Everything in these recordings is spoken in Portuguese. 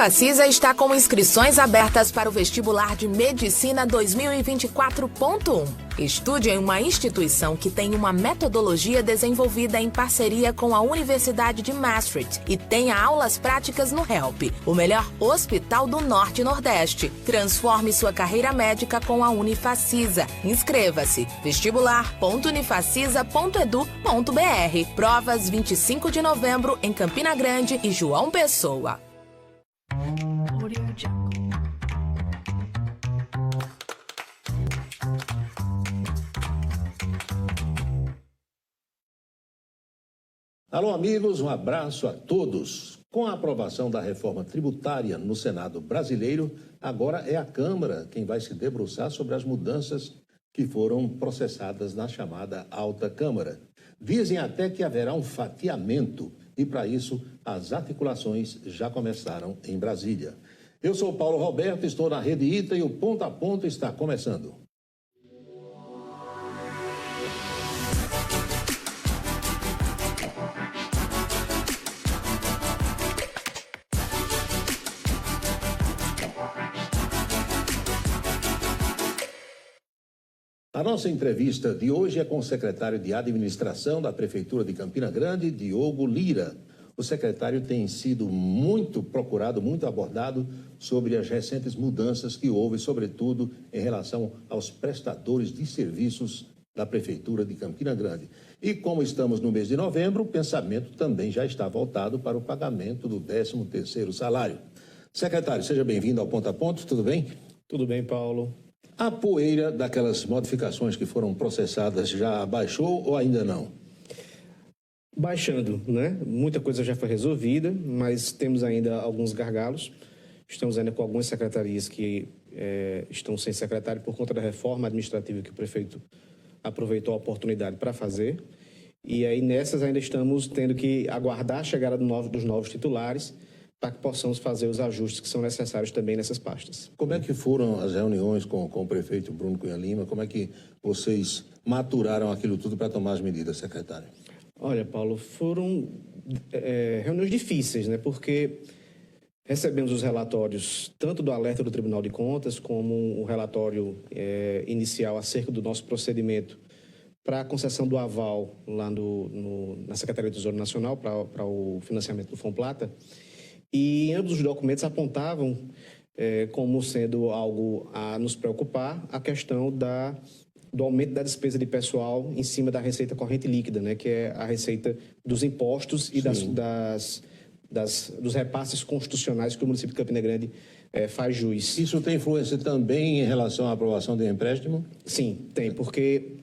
Unifacisa está com inscrições abertas para o vestibular de Medicina 2024.1. Estude em uma instituição que tem uma metodologia desenvolvida em parceria com a Universidade de Maastricht e tenha aulas práticas no HELP, o melhor hospital do Norte e Nordeste. Transforme sua carreira médica com a Unifacisa. Inscreva-se vestibular.unifacisa.edu.br. Provas 25 de novembro em Campina Grande e João Pessoa. Alô, amigos, um abraço a todos. Com a aprovação da reforma tributária no Senado brasileiro, agora é a Câmara quem vai se debruçar sobre as mudanças que foram processadas na chamada Alta Câmara. Dizem até que haverá um fatiamento e, para isso, as articulações já começaram em Brasília. Eu sou Paulo Roberto, estou na Rede ITA e o Ponto a Ponto está começando. A nossa entrevista de hoje é com o secretário de Administração da Prefeitura de Campina Grande, Diogo Lira. O secretário tem sido muito procurado, muito abordado sobre as recentes mudanças que houve, sobretudo em relação aos prestadores de serviços da Prefeitura de Campina Grande. E como estamos no mês de novembro, o pensamento também já está voltado para o pagamento do 13º salário. Secretário, seja bem-vindo ao Ponto a Ponto, tudo bem? Tudo bem, Paulo. A poeira daquelas modificações que foram processadas já baixou ou ainda não? Baixando, né? Muita coisa já foi resolvida, mas temos ainda alguns gargalos. Estamos ainda com algumas secretarias que estão sem secretário por conta da reforma administrativa que o prefeito aproveitou a oportunidade para fazer. E aí nessas ainda estamos tendo que aguardar a chegada dos novos titulares para que possamos fazer os ajustes que são necessários também nessas pastas. Como é que foram as reuniões com o prefeito Bruno Cunha Lima? Como é que vocês maturaram aquilo tudo para tomar as medidas, secretário? Olha, Paulo, foram reuniões difíceis, né? Porque recebemos os relatórios tanto do alerta do Tribunal de Contas como o relatório inicial acerca do nosso procedimento para a concessão do aval lá na Secretaria do Tesouro Nacional para o financiamento do Fomplata. E ambos os documentos apontavam como sendo algo a nos preocupar a questão do aumento da despesa de pessoal em cima da receita corrente líquida, né, que é a receita dos impostos e dos repasses constitucionais que o município de Campina Grande faz jus. Isso tem influência também em relação à aprovação do empréstimo? Sim, tem, porque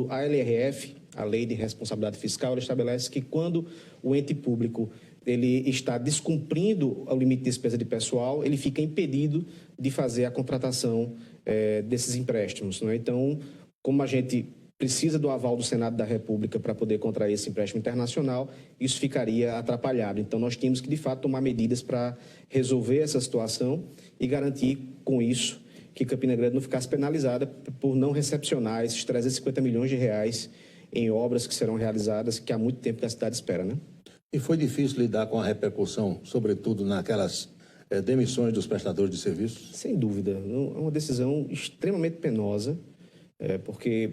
a LRF, a Lei de Responsabilidade Fiscal, ela estabelece que quando o ente público ele está descumprindo o limite de despesa de pessoal, ele fica impedido de fazer a contratação desses empréstimos, né? Então, como a gente precisa do aval do Senado da República para poder contrair esse empréstimo internacional, isso ficaria atrapalhado. Então, nós tínhamos que, de fato, tomar medidas para resolver essa situação e garantir, com isso, que Campina Grande não ficasse penalizada por não recepcionar esses 350 milhões de reais em obras que serão realizadas, que há muito tempo que a cidade espera, né? E foi difícil lidar com a repercussão, sobretudo naquelas demissões dos prestadores de serviços? Sem dúvida. É uma decisão extremamente penosa, porque,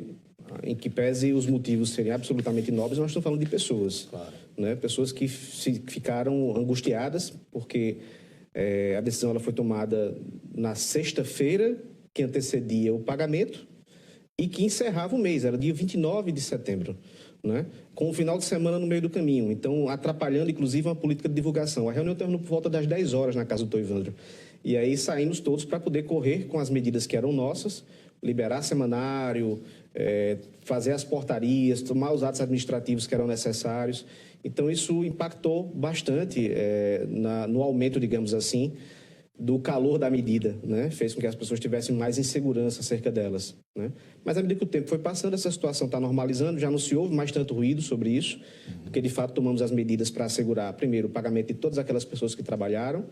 em que pese os motivos serem absolutamente nobres, nós estamos falando de pessoas. Claro. Né? Pessoas que ficaram angustiadas, porque a decisão ela foi tomada na sexta-feira, que antecedia o pagamento, e que encerrava o mês, era dia 29 de setembro. Né? Com o final de semana no meio do caminho, então atrapalhando inclusive uma política de divulgação. A reunião terminou por volta das 10 horas na casa do Dr. Ivandro. E aí saímos todos para poder correr com as medidas que eram nossas, liberar semanário, fazer as portarias, tomar os atos administrativos que eram necessários. Então isso impactou bastante no aumento, digamos assim, do calor da medida, né? Fez com que as pessoas tivessem mais insegurança acerca delas, né? Mas à medida que o tempo foi passando, essa situação está normalizando, já não se ouve mais tanto ruído sobre isso, porque de fato tomamos as medidas para assegurar, primeiro, o pagamento de todas aquelas pessoas que trabalharam,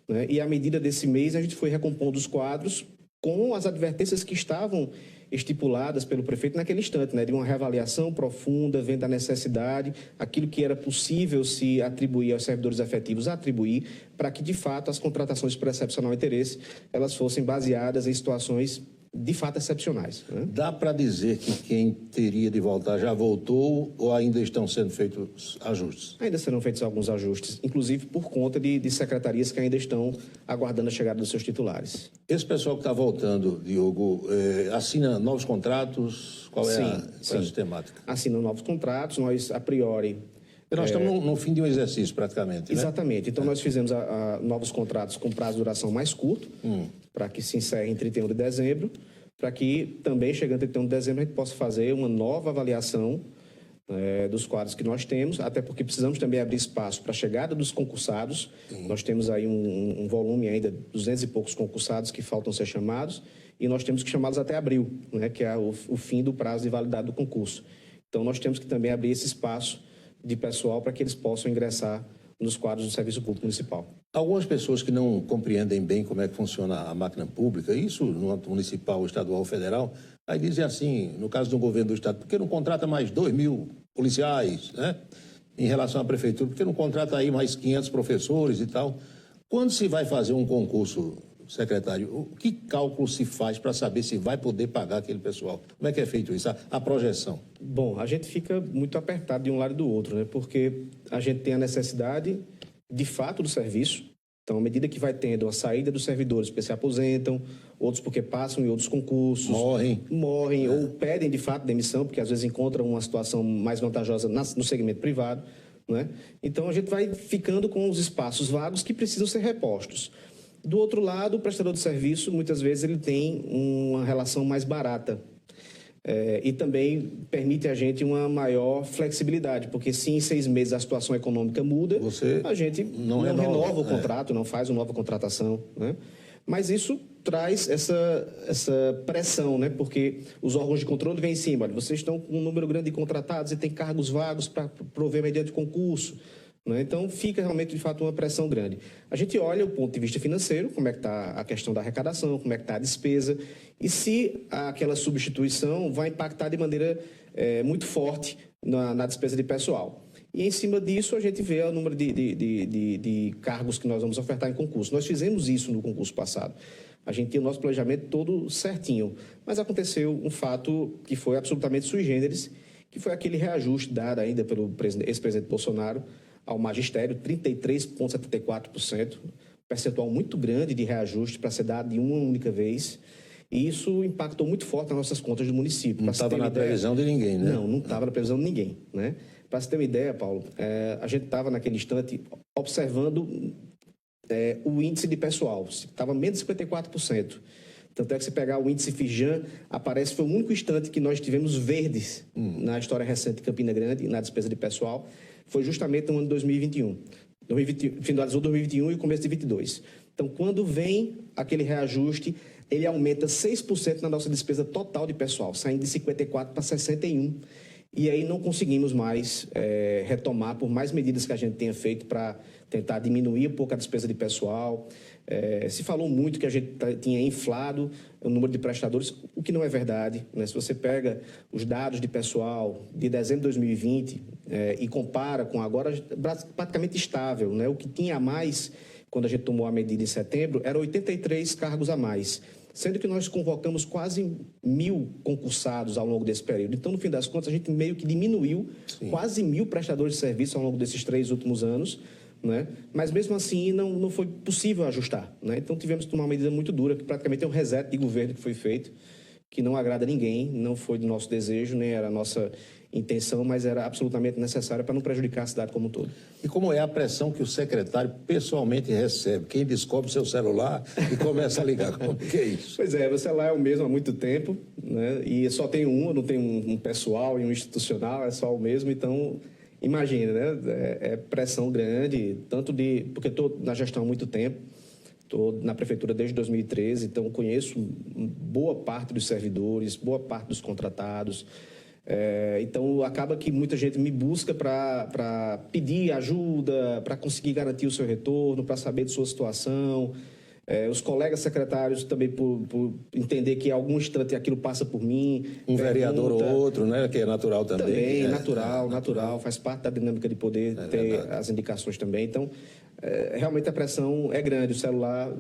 né? E à medida desse mês a gente foi recompondo os quadros com as advertências que estavam estipuladas pelo prefeito naquele instante, né, de uma reavaliação profunda, vendo a necessidade, aquilo que era possível se atribuir aos servidores efetivos, atribuir, para que, de fato, as contratações por excepcional interesse, elas fossem baseadas em situações de fato excepcionais. Né? Dá para dizer que quem teria de voltar já voltou ou ainda estão sendo feitos ajustes? Ainda serão feitos alguns ajustes, inclusive por conta de secretarias que ainda estão aguardando a chegada dos seus titulares. Esse pessoal que está voltando, Diogo, assina novos contratos? Qual é a sistemática? Assinam novos contratos, nós, a priori... Nós estamos no fim de um exercício, praticamente, né? Exatamente. Então, nós fizemos novos contratos com prazo de duração mais curto, para que se encerre em 31 de dezembro, para que também, chegando em 31 de dezembro, a gente possa fazer uma nova avaliação dos quadros que nós temos, até porque precisamos também abrir espaço para a chegada dos concursados. Nós temos aí um volume ainda, 200 e poucos concursados que faltam ser chamados, e nós temos que chamá-los até abril, né, que é o fim do prazo de validade do concurso. Então, nós temos que também abrir esse espaço de pessoal para que eles possam ingressar nos quadros do Serviço Público Municipal. Algumas pessoas que não compreendem bem como é que funciona a máquina pública, isso no âmbito municipal, estadual ou federal, aí dizem assim, no caso do governo do estado, por que não contrata mais 2.000 policiais, né? Em relação à prefeitura, por que não contrata aí mais 500 professores e tal? Quando se vai fazer um concurso, secretário, o que cálculo se faz para saber se vai poder pagar aquele pessoal? Como é que é feito isso? A projeção? Bom, a gente fica muito apertado de um lado e do outro, né? Porque a gente tem a necessidade, de fato, do serviço. Então, à medida que vai tendo a saída dos servidores, porque se aposentam, outros porque passam em outros concursos. Morrem ou pedem, de fato, demissão, porque às vezes encontram uma situação mais vantajosa no segmento privado, né? Então, a gente vai ficando com os espaços vagos que precisam ser repostos. Do outro lado, o prestador de serviço, muitas vezes, ele tem uma relação mais barata e também permite a gente uma maior flexibilidade, porque se em 6 meses a situação econômica muda, a gente não renova o contrato, não faz uma nova contratação, né? Mas isso traz essa pressão, né? Porque os órgãos de controle vêm em cima, olha, vocês estão com um número grande de contratados e tem cargos vagos para prover mediante concurso. Então, fica realmente, de fato, uma pressão grande. A gente olha o ponto de vista financeiro, como é que está a questão da arrecadação, como é que está a despesa, e se aquela substituição vai impactar de maneira muito forte na despesa de pessoal. E, em cima disso, a gente vê o número de cargos que nós vamos ofertar em concurso. Nós fizemos isso no concurso passado. A gente tinha o nosso planejamento todo certinho, mas aconteceu um fato que foi absolutamente sui generis, que foi aquele reajuste dado ainda pelo ex-presidente Bolsonaro ao magistério, 33,74%, percentual muito grande de reajuste para ser dado de uma única vez. E isso impactou muito forte nas nossas contas do município. Não estava na previsão de ninguém, né? Não estava na previsão de ninguém, né? Para você ter uma ideia, Paulo, a gente estava naquele instante observando o índice de pessoal, estava menos de 54%. Tanto é que se pegar o índice Firjan, foi o único instante que nós tivemos verdes na história recente de Campina Grande, na despesa de pessoal, foi justamente no ano de 2021. Finalizou 2021 e o começo de 2022. Então, quando vem aquele reajuste, ele aumenta 6% na nossa despesa total de pessoal, saindo de 54 para 61. E aí não conseguimos mais retomar, por mais medidas que a gente tenha feito para tentar diminuir um pouco a despesa de pessoal. Se falou muito que a gente tinha inflado o número de prestadores, o que não é verdade, né? Se você pega os dados de pessoal de dezembro de 2020 e compara com agora, praticamente estável, né? O que tinha a mais, quando a gente tomou a medida em setembro, eram 83 cargos a mais, sendo que nós convocamos quase 1.000 concursados ao longo desse período. Então, no fim das contas, a gente meio que diminuiu quase 1.000 prestadores de serviço ao longo desses 3 últimos anos, né? Mas, mesmo assim, não foi possível ajustar, né? Então, tivemos que tomar uma medida muito dura, que praticamente é um reset de governo que foi feito, que não agrada a ninguém, não foi do nosso desejo, nem era a nossa intenção, mas era absolutamente necessária para não prejudicar a cidade como um todo. E como é a pressão que o secretário pessoalmente recebe? Quem descobre seu celular e começa a ligar, como que é isso? Pois é, o celular é o mesmo há muito tempo, né? E só tem eu não tenho um pessoal e um institucional, é só o mesmo, então... Imagina, né? É pressão grande, porque estou na gestão há muito tempo, estou na prefeitura desde 2013, então conheço boa parte dos servidores, boa parte dos contratados. Então, acaba que muita gente me busca para pedir ajuda, para conseguir garantir o seu retorno, para saber de sua situação. Os colegas secretários também por entender que algum instante aquilo passa por mim. Um vereador ou outro, né? Que é natural também. Também, natural. Faz parte da dinâmica de poder ter as indicações também. Então, realmente a pressão é grande, o celular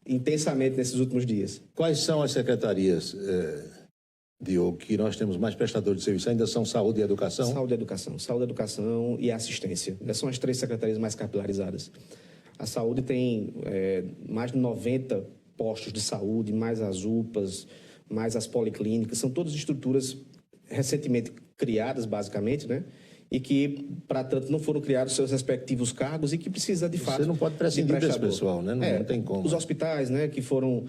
intensamente nesses últimos dias. Quais são as secretarias, Diogo, que nós temos mais prestadores de serviço? Ainda são saúde e educação? Saúde e educação e assistência. Essas são as 3 secretarias mais capilarizadas. A saúde tem mais de 90 postos de saúde, mais as UPAs, mais as policlínicas. São todas estruturas recentemente criadas, basicamente, né? E que, para tanto, não foram criados seus respectivos cargos e que precisa, de fato... Você não pode prescindir desse pessoal, né? Não tem como. Os hospitais, né, que foram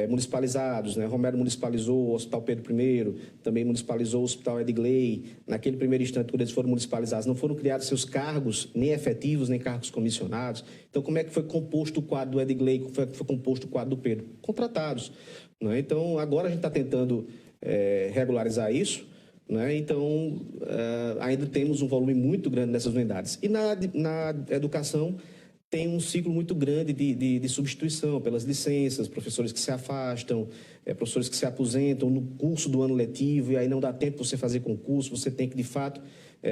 municipalizados, né? Romero municipalizou o Hospital Pedro I, também municipalizou o Hospital Edgley. Naquele primeiro instante, quando eles foram municipalizados, não foram criados seus cargos, nem efetivos, nem cargos comissionados. Então, como é que foi composto o quadro do Edgley? Como foi composto o quadro do Pedro? Contratados. Né? Então, agora a gente está tentando regularizar isso. Né? Então, ainda temos um volume muito grande nessas unidades. E na educação tem um ciclo muito grande de substituição pelas licenças, professores que se afastam, professores que se aposentam no curso do ano letivo e aí não dá tempo para você fazer concurso, você tem que, de fato,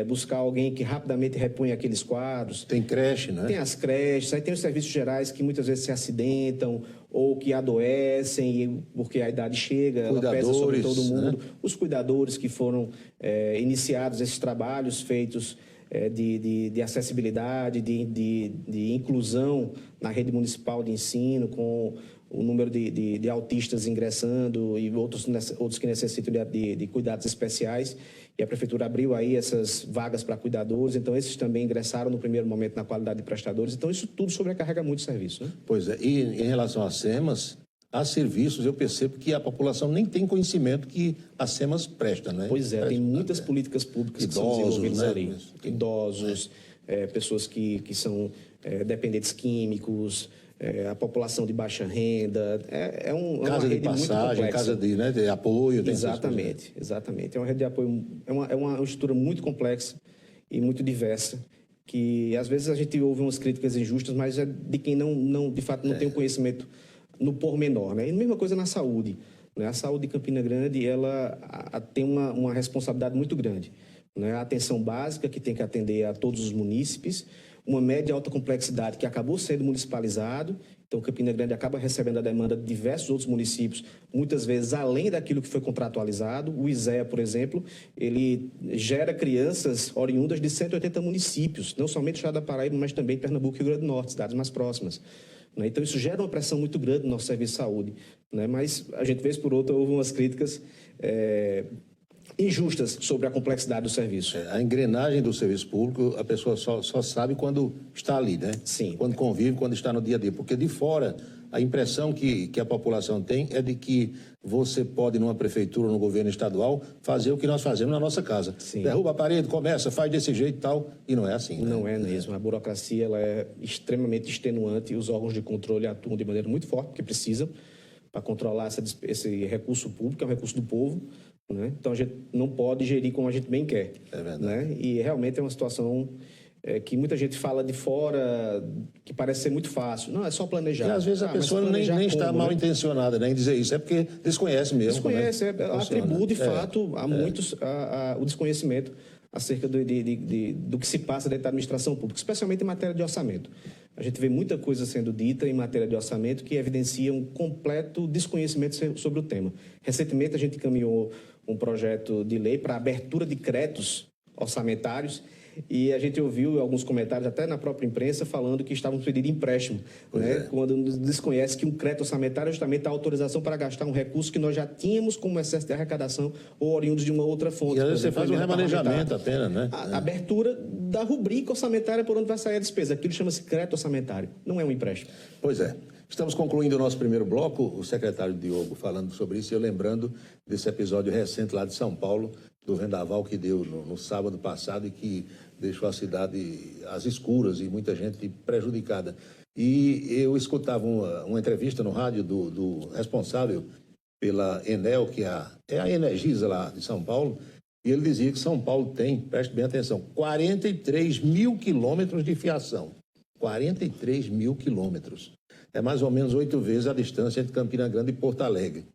buscar alguém que rapidamente reponha aqueles quadros. Tem creche, né? Tem as creches, aí tem os serviços gerais que muitas vezes se acidentam ou que adoecem porque a idade chega, ela pesa sobre todo mundo. Né? Os cuidadores que foram iniciados esses trabalhos feitos de acessibilidade, de inclusão na rede municipal de ensino, com o número de autistas ingressando e outros que necessitam de cuidados especiais. E a Prefeitura abriu aí essas vagas para cuidadores, então esses também ingressaram no primeiro momento na qualidade de prestadores. Então isso tudo sobrecarrega muito o serviço. Né? Pois é, e em relação às SEMAS, há serviços, eu percebo que a população nem tem conhecimento que as SEMAS prestam, né? Pois é, tem muitas políticas públicas que são desenvolvidas ali. Idosos, pessoas que são dependentes químicos, a população de baixa renda, é uma rede muito complexa. Casa de apoio. Exatamente. É uma rede de apoio, é uma estrutura muito complexa e muito diversa, que às vezes a gente ouve umas críticas injustas, mas é de quem de fato não tem o conhecimento no pormenor, né? E a mesma coisa na saúde. Né? A saúde de Campina Grande, ela tem uma responsabilidade muito grande. Né? A atenção básica, que tem que atender a todos os munícipes, uma média e alta complexidade que acabou sendo municipalizado, então Campina Grande acaba recebendo a demanda de diversos outros municípios, muitas vezes além daquilo que foi contratualizado. O ISEA, por exemplo, ele gera crianças oriundas de 180 municípios, não somente do estado da Paraíba, mas também Pernambuco e Rio Grande do Norte, cidades mais próximas. Então, isso gera uma pressão muito grande no nosso serviço de saúde. Mas a gente, vez por outra, houve umas críticas injustas sobre a complexidade do serviço. A engrenagem do serviço público, a pessoa só sabe quando está ali, né? Sim. Quando convive, quando está no dia a dia. Porque de fora, a impressão que a população tem é de que você pode, numa prefeitura ou no governo estadual, fazer o que nós fazemos na nossa casa. Sim. Derruba a parede, começa, faz desse jeito e tal, e não é assim. Né? Não é mesmo. A burocracia ela é extremamente extenuante e os órgãos de controle atuam de maneira muito forte, porque precisam, para controlar esse recurso público, é um recurso do povo. Né? Então, a gente não pode gerir como a gente bem quer. É verdade. Né? E realmente é uma situação que muita gente fala de fora, que parece ser muito fácil. Não, é só planejar. E às vezes a pessoa nem está mal intencionada, né, em dizer isso. É porque desconhece mesmo. Desconhece, atribui de fato a muitos o desconhecimento acerca do que se passa dentro da administração pública, especialmente em matéria de orçamento. A gente vê muita coisa sendo dita em matéria de orçamento que evidencia um completo desconhecimento sobre o tema. Recentemente, a gente encaminhou um projeto de lei para abertura de créditos orçamentários e a gente ouviu alguns comentários, até na própria imprensa, falando que estavam pedindo empréstimo, né? Quando desconhece que um crédito orçamentário é justamente a autorização para gastar um recurso que nós já tínhamos como excesso de arrecadação ou oriundos de uma outra fonte. E às vezes você faz um remanejamento apenas, né? A abertura da rubrica orçamentária por onde vai sair a despesa. Aquilo chama-se crédito orçamentário, não é um empréstimo. Pois é. Estamos concluindo o nosso primeiro bloco, o secretário Diogo falando sobre isso, e eu lembrando desse episódio recente lá de São Paulo, do vendaval que deu no sábado passado e que deixou a cidade às escuras e muita gente prejudicada. E eu escutava uma entrevista no rádio do responsável pela Enel, que é a Energisa lá de São Paulo, e ele dizia que São Paulo tem, preste bem atenção, 43 mil quilômetros de fiação. 43 mil quilômetros. é mais ou menos 8 vezes a distância entre Campina Grande e Porto Alegre.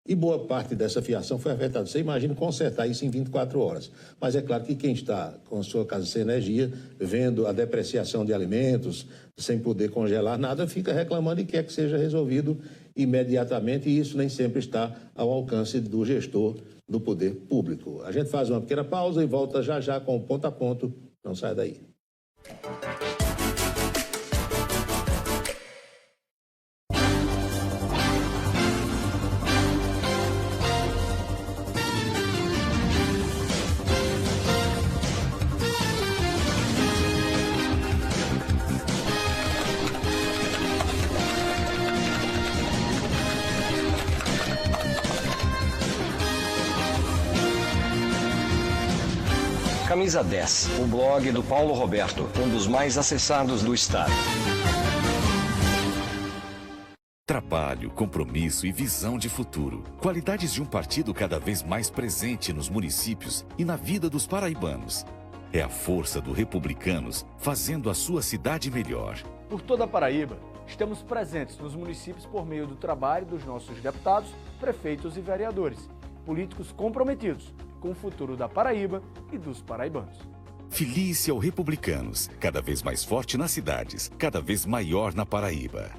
E boa parte dessa fiação foi afetada. Você imagina consertar isso em 24 horas. Mas é claro que quem está com a sua casa sem energia, vendo a depreciação de alimentos, sem poder congelar nada, fica reclamando e quer que seja resolvido imediatamente, e isso nem sempre está ao alcance do gestor do poder público. A gente faz uma pequena pausa e volta já já com o Ponto a Ponto. Não sai daí. Camisa 10, o blog do Paulo Roberto, um dos mais acessados do estado. Trabalho, compromisso e visão de futuro. Qualidades de um partido cada vez mais presente nos municípios e na vida dos paraibanos. É a força do Republicanos fazendo a sua cidade melhor. Por toda a Paraíba, estamos presentes nos municípios por meio do trabalho dos nossos deputados, prefeitos e vereadores, políticos comprometidos com o futuro da Paraíba e dos paraibanos. Felice ao Republicanos, cada vez mais forte nas cidades, cada vez maior na Paraíba.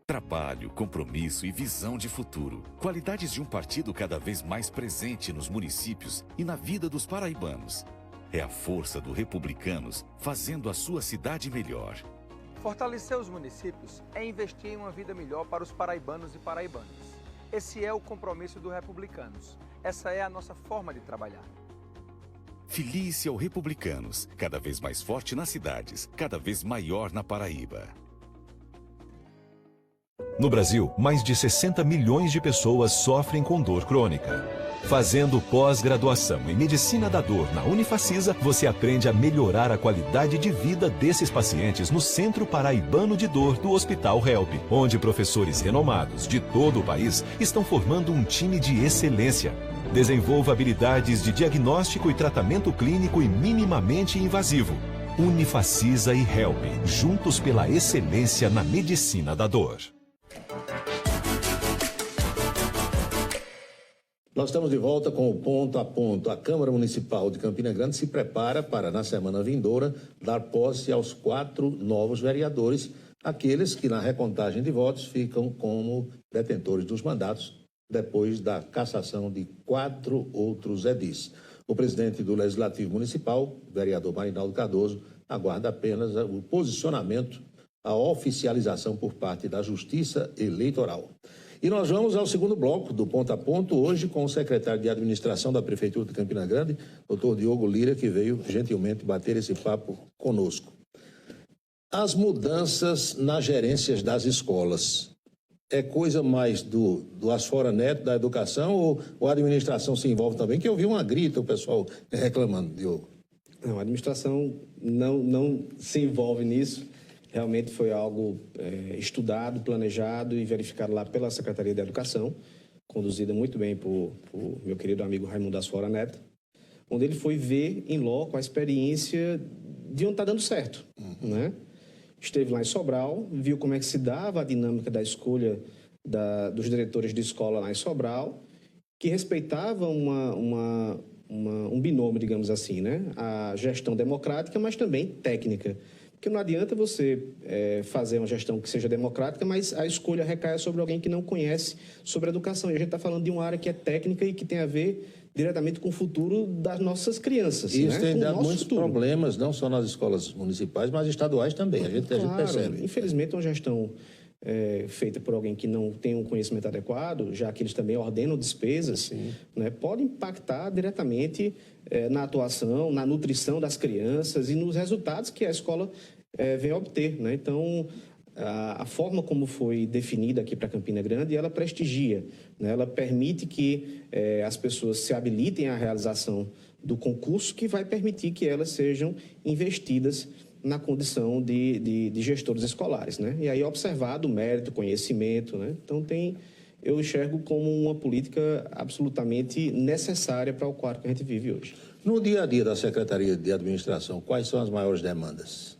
Trabalho, compromisso e visão de futuro. Qualidades de um partido cada vez mais presente nos municípios e na vida dos paraibanos. É a força do Republicanos fazendo a sua cidade melhor. Fortalecer os municípios é investir em uma vida melhor para os paraibanos e paraibanas. Esse é o compromisso do Republicanos. Essa é a nossa forma de trabalhar. Felice ao Republicanos, cada vez mais forte nas cidades, cada vez maior na Paraíba. No Brasil, mais de 60 milhões de pessoas sofrem com dor crônica. Fazendo pós-graduação em Medicina da Dor na Unifacisa, você aprende a melhorar a qualidade de vida desses pacientes no Centro Paraibano de Dor do Hospital Help, onde professores renomados de todo o país estão formando um time de excelência. Desenvolva habilidades de diagnóstico e tratamento clínico e minimamente invasivo. Unifacisa e Help, juntos pela excelência na medicina da dor. Nós estamos de volta com o Ponto a Ponto. A Câmara Municipal de Campina Grande se prepara para, na semana vindoura, dar posse aos 4 novos vereadores, aqueles que, na recontagem de votos, ficam como detentores dos mandatos, depois da cassação de 4 outros edis. O presidente do Legislativo Municipal, vereador Marinaldo Cardoso, aguarda apenas o posicionamento, a oficialização por parte da Justiça Eleitoral. E nós vamos ao segundo bloco do Ponto a Ponto, hoje com o secretário de Administração da Prefeitura de Campina Grande, doutor Diogo Lira, que veio gentilmente bater esse papo conosco. As mudanças nas gerências das escolas é coisa mais do Asfora Neto, da educação, ou a administração se envolve também? Que eu vi uma grita, o pessoal reclamando, Diogo. Não, a administração não se envolve nisso. Realmente foi algo estudado, planejado e verificado lá pela Secretaria de Educação, conduzida muito bem por meu querido amigo Raimundo Asfora Neto, onde ele foi ver em loco a experiência de onde está dando certo, né? Esteve lá em Sobral, viu como é que se dava a dinâmica da escolha dos diretores de escola lá em Sobral, que respeitava um binômio, digamos assim, né? A gestão democrática, mas também técnica. Porque não adianta você fazer uma gestão que seja democrática, mas a escolha recaia sobre alguém que não conhece sobre a educação. E a gente está falando de uma área que é técnica e que tem a ver diretamente com o futuro das nossas crianças. E isso né? tem dado muitos problemas, não só nas escolas municipais, mas estaduais também. A gente percebe. Infelizmente, uma gestão feita por alguém que não tem um conhecimento adequado, já que eles também ordenam despesas, né, pode impactar diretamente na atuação, na nutrição das crianças e nos resultados que a escola vem a obter, né? Então, a forma como foi definida aqui para Campina Grande, ela prestigia, né? Ela permite que as pessoas se habilitem à realização do concurso, que vai permitir que elas sejam investidas na condição de gestores escolares, né? E aí observado o mérito, conhecimento, né? Então eu enxergo como uma política absolutamente necessária para o quadro que a gente vive hoje. No dia a dia da Secretaria de Administração, quais são as maiores demandas?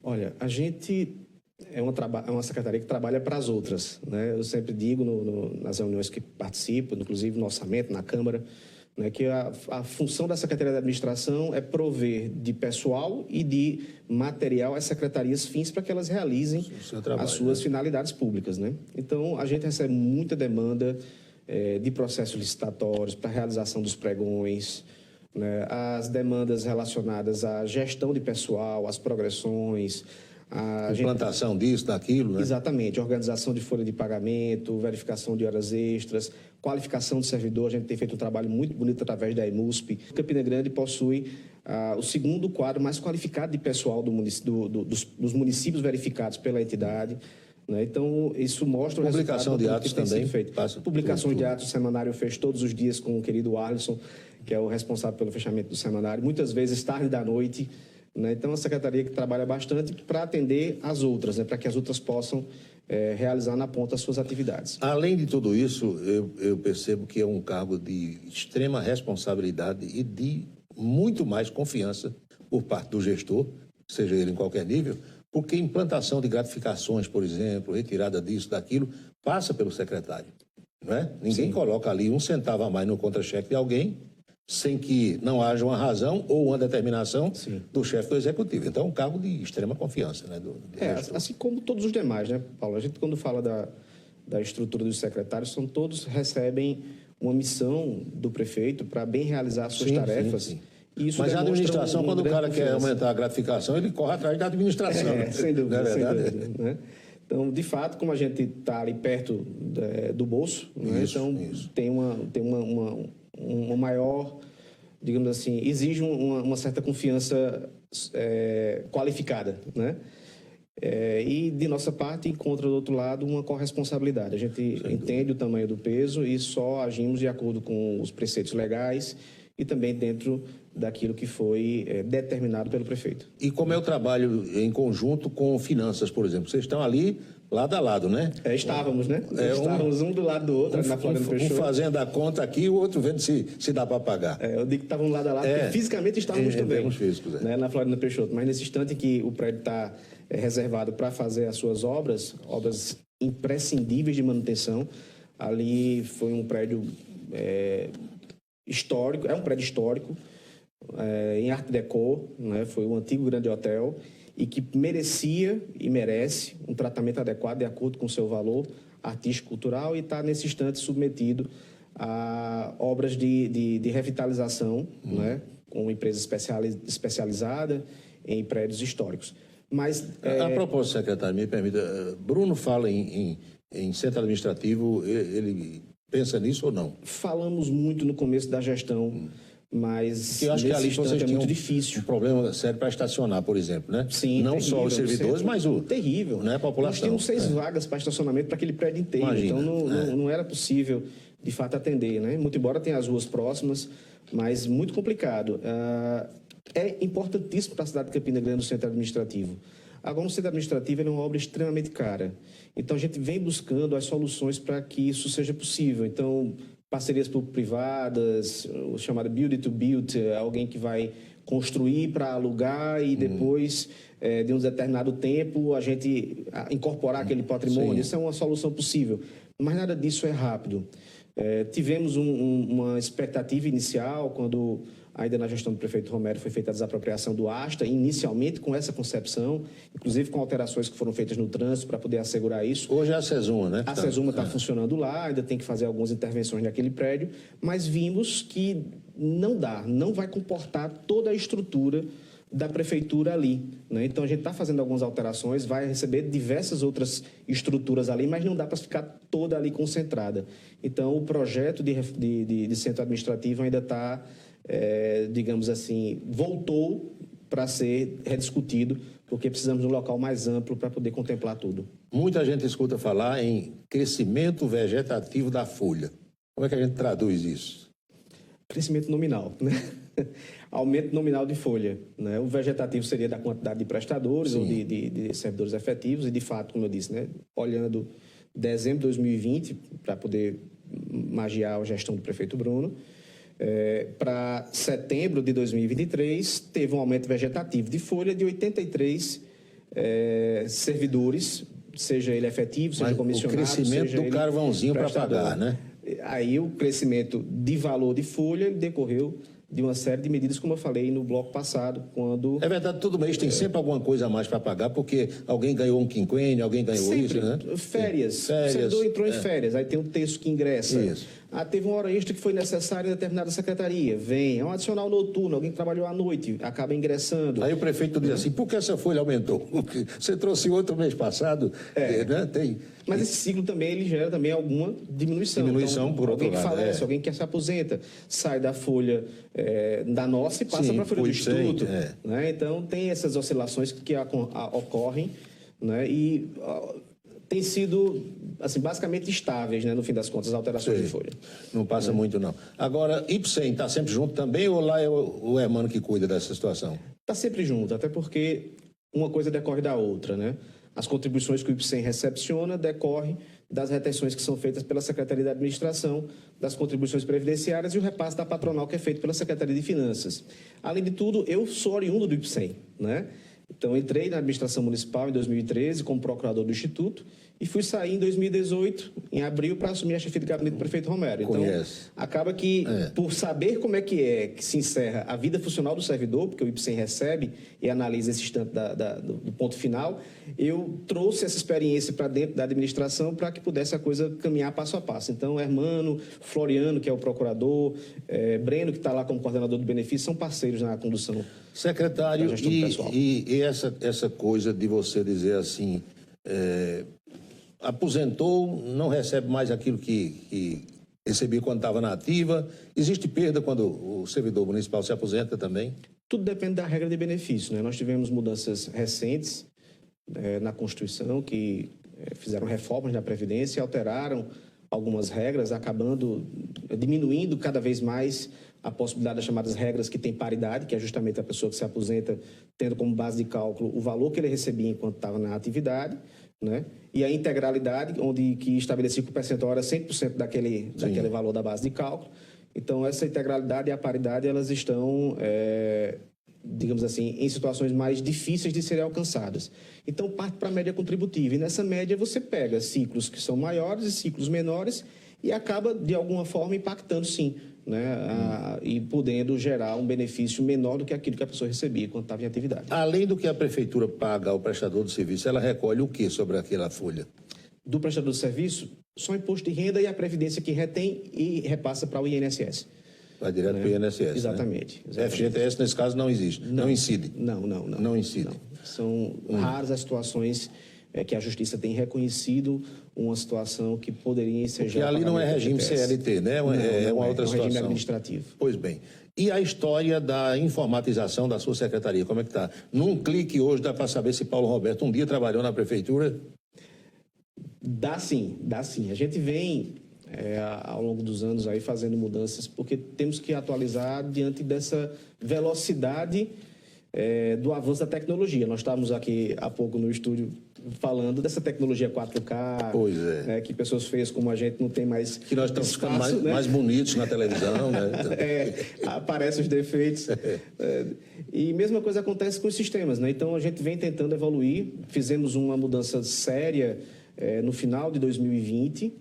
Olha, a gente é uma secretaria que trabalha para as outras, né? Eu sempre digo nas reuniões que participo, inclusive no orçamento, na Câmara, né, que a função da Secretaria de Administração é prover de pessoal e de material às secretarias fins para que elas realizem as suas finalidades públicas, né? Então, a gente recebe muita demanda de processos licitatórios para a realização dos pregões, né, as demandas relacionadas à gestão de pessoal, às progressões, a implantação disso, daquilo, né? Exatamente, organização de folha de pagamento, verificação de horas extras, qualificação do servidor. A gente tem feito um trabalho muito bonito através da EMUSP. Campina Grande possui o segundo quadro mais qualificado de pessoal dos municípios verificados pela entidade, né? Então, isso mostra o publicação de atos também. Publicações de atos, o semanário fez todos os dias com o querido Arlisson, que é o responsável pelo fechamento do semanário, muitas vezes tarde da noite, né? Então, a secretaria que trabalha bastante para atender as outras, né? Para que as outras possam realizar na ponta as suas atividades. Além de tudo isso, eu percebo que é um cargo de extrema responsabilidade e de muito mais confiança por parte do gestor, seja ele em qualquer nível, porque implantação de gratificações, por exemplo, retirada disso, daquilo, passa pelo secretário, não é? Ninguém coloca ali um centavo a mais no contra-cheque de alguém sem que não haja uma razão ou uma determinação do chefe do executivo. Então, é um cargo de extrema confiança, né? Assim como todos os demais, né, Paulo? A gente, quando fala da estrutura dos secretários, todos recebem uma missão do prefeito para bem realizar as suas tarefas. Sim. Mas a administração, quando o cara quer aumentar a gratificação, ele corre atrás da administração. Sem dúvida, sem dúvida, né? Então, de fato, como a gente está ali perto do bolso, né? Então tem uma maior, digamos assim, exige uma certa confiança qualificada, né? E, de nossa parte, encontra, do outro lado, uma corresponsabilidade. A gente entende o tamanho do peso e só agimos de acordo com os preceitos legais e também dentro daquilo que foi determinado pelo prefeito. E como é o trabalho em conjunto com finanças, por exemplo? Vocês estão ali lado a lado, né? Estávamos, né? Estávamos um do lado do outro, na Floriano Peixoto. Um fazendo a conta aqui e o outro vendo se dá para pagar. Eu digo que estávamos lado a lado, porque fisicamente estávamos também. Em físicos, né, na Floriano Peixoto. Mas nesse instante que o prédio está reservado para fazer as suas obras imprescindíveis de manutenção, ali foi um prédio histórico, é um prédio histórico, em Art Deco, né? Foi um antigo grande hotel e que merecia e merece um tratamento adequado de acordo com o seu valor artístico-cultural e está, nesse instante, submetido a obras de revitalização, né? Com uma empresa especializada em prédios históricos. Mas, A propósito, secretário, me permita, Bruno fala em centro administrativo, ele pensa nisso ou não? Falamos muito no começo da gestão, mas eu acho que ali vocês é muito difícil. Um problema sério para estacionar, por exemplo, né? Sim, não terrível, só os servidores, mas terrível, né, a população. Nós tínhamos 6 vagas para estacionamento para aquele prédio inteiro. Imagina, então não era possível, de fato, atender, né? Muito embora tenha as ruas próximas, mas muito complicado. É importantíssimo para a cidade de Campina Grande o centro administrativo. Agora, o centro administrativo é uma obra extremamente cara. Então, a gente vem buscando as soluções para que isso seja possível. Então, parcerias público-privadas, o chamado build to build, alguém que vai construir para alugar e depois, de um determinado tempo, a gente incorporar aquele patrimônio. Isso é uma solução possível. Mas nada disso é rápido. Tivemos uma expectativa inicial, quando, ainda na gestão do prefeito Romero, foi feita a desapropriação do Asta, inicialmente com essa concepção, inclusive com alterações que foram feitas no trânsito para poder assegurar isso. Hoje é a Sesuma, né? A Sesuma está funcionando lá, ainda tem que fazer algumas intervenções naquele prédio, mas vimos que não vai comportar toda a estrutura da prefeitura ali, né? Então, a gente está fazendo algumas alterações, vai receber diversas outras estruturas ali, mas não dá para ficar toda ali concentrada. Então, o projeto de centro administrativo ainda está, digamos assim, voltou para ser rediscutido, porque precisamos de um local mais amplo para poder contemplar tudo. Muita gente escuta falar em crescimento vegetativo da folha. Como é que a gente traduz isso? Crescimento nominal, né? Aumento nominal de folha, né? O vegetativo seria da quantidade de prestadores ou de servidores efetivos e, de fato, como eu disse, né? Olhando dezembro de 2020, para poder magiar a gestão do prefeito Bruno, para setembro de 2023, teve um aumento vegetativo de folha de 83 servidores, seja ele efetivo, seja comissionado, o crescimento seja do carvãozinho para pagar, né? Aí o crescimento de valor de folha ele decorreu de uma série de medidas, como eu falei no bloco passado, quando... É verdade, todo mês tem sempre alguma coisa a mais para pagar, porque alguém ganhou um quinquênio, alguém ganhou sempre, isso, né? Férias. O servidor entrou em férias, aí tem um terço que ingressa. Isso. Teve uma hora extra que foi necessária em determinada secretaria. Vem, é um adicional noturno, alguém que trabalhou à noite, acaba ingressando. Aí o prefeito diz assim, por que essa folha aumentou? Você trouxe outro mês passado, né? Tem... Mas esse ciclo também, ele gera também alguma diminuição. Diminuição, então, por outro lado. Alguém que falece, alguém que se aposenta, sai da folha da nossa e passa para a folha do Instituto. Né? Então, tem essas oscilações que ocorrem, né? E tem sido, assim, basicamente estáveis, né? No fim das contas, as alterações de folha. Não passa muito, não. Agora, IPSEM está sempre junto também ou lá é o Hermano que cuida dessa situação? Está sempre junto, até porque uma coisa decorre da outra, né? As contribuições que o IPSEM recepciona decorrem das retenções que são feitas pela Secretaria de Administração, das contribuições previdenciárias e o repasse da patronal que é feito pela Secretaria de Finanças. Além de tudo, eu sou oriundo do IPSEM, né? Então, entrei na administração municipal em 2013 como procurador do Instituto e fui sair em 2018, em abril, para assumir a chefia de gabinete do prefeito Romero. Então, acaba que, por saber como é que se encerra a vida funcional do servidor, porque o IPSEM recebe e analisa esse instante do ponto final, eu trouxe essa experiência para dentro da administração para que pudesse a coisa caminhar passo a passo. Então, Hermano, Floriano, que é o procurador, Breno, que está lá como coordenador do benefício, são parceiros na condução. Secretário, e essa coisa de você dizer assim, aposentou, não recebe mais aquilo que recebia quando estava na ativa, existe perda quando o servidor municipal se aposenta também? Tudo depende da regra de benefício, né? Nós tivemos mudanças recentes na Constituição que fizeram reformas na Previdência e alteraram algumas regras, diminuindo cada vez mais a possibilidade das chamadas regras que têm paridade, que é justamente a pessoa que se aposenta tendo como base de cálculo o valor que ele recebia enquanto estava na atividade, né? E a integralidade, que estabelecia que o percentual era 100% daquele valor da base de cálculo. Então, essa integralidade e a paridade, elas estão, digamos assim, em situações mais difíceis de serem alcançadas. Então, parte para a média contributiva. E nessa média você pega ciclos que são maiores e ciclos menores e acaba, de alguma forma, impactando, sim, né? E podendo gerar um benefício menor do que aquilo que a pessoa recebia quando estava em atividade. Além do que a prefeitura paga ao prestador de serviço, ela recolhe o que sobre aquela folha? Do prestador de serviço, só imposto de renda e a Previdência que retém e repassa para o INSS. Vai direto para o INSS, Exatamente. Né? FGTS, nesse caso, não existe, não incide? Não incide. Não. São raras as situações que a Justiça tem reconhecido uma situação que poderia ensejar... Porque ali não é regime CLT, né? É uma outra situação. É um regime administrativo. Pois bem. E a história da informatização da sua secretaria, como é que está? Num clique hoje dá para saber se Paulo Roberto um dia trabalhou na prefeitura? Dá sim. A gente vem, ao longo dos anos, aí fazendo mudanças, porque temos que atualizar diante dessa velocidade do avanço da tecnologia. Nós estávamos aqui há pouco no estúdio falando dessa tecnologia 4K, que pessoas feias como a gente não tem mais que nós estamos espaço, ficando mais bonitos na televisão, né? Aparecem os defeitos. E mesma coisa acontece com os sistemas, né? Então, a gente vem tentando evoluir. Fizemos uma mudança séria no final de 2020,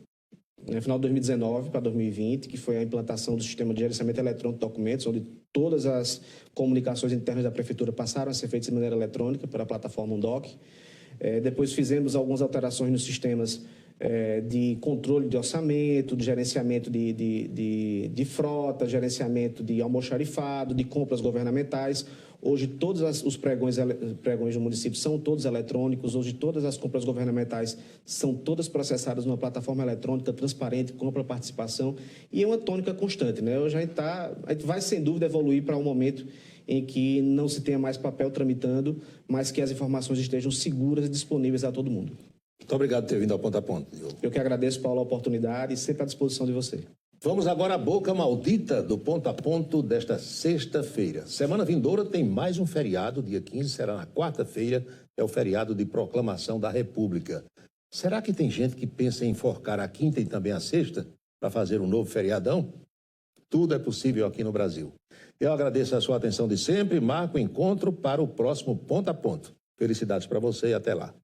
no final de 2019 para 2020, que foi a implantação do sistema de gerenciamento eletrônico de documentos, onde todas as comunicações internas da prefeitura passaram a ser feitas de maneira eletrônica pela plataforma Undoc. Depois fizemos algumas alterações nos sistemas de controle de orçamento, de gerenciamento de frota, gerenciamento de almoxarifado, de compras governamentais. Hoje, todos os pregões do município são todos eletrônicos. Hoje, todas as compras governamentais são todas processadas numa plataforma eletrônica, transparente, compra, participação. E é uma tônica constante, né? Hoje a gente vai, sem dúvida, evoluir para um momento em que não se tenha mais papel tramitando, mas que as informações estejam seguras e disponíveis a todo mundo. Muito obrigado por ter vindo ao Ponto a Ponto. Eu que agradeço, Paulo, a oportunidade e sempre à disposição de você. Vamos agora à boca maldita do Ponto a Ponto desta sexta-feira. Semana vindoura tem mais um feriado, dia 15, será na quarta-feira, é o feriado de proclamação da República. Será que tem gente que pensa em enforcar a quinta e também a sexta para fazer um novo feriadão? Tudo é possível aqui no Brasil. Eu agradeço a sua atenção de sempre e marco o encontro para o próximo Ponto a Ponto. Felicidades para você e até lá.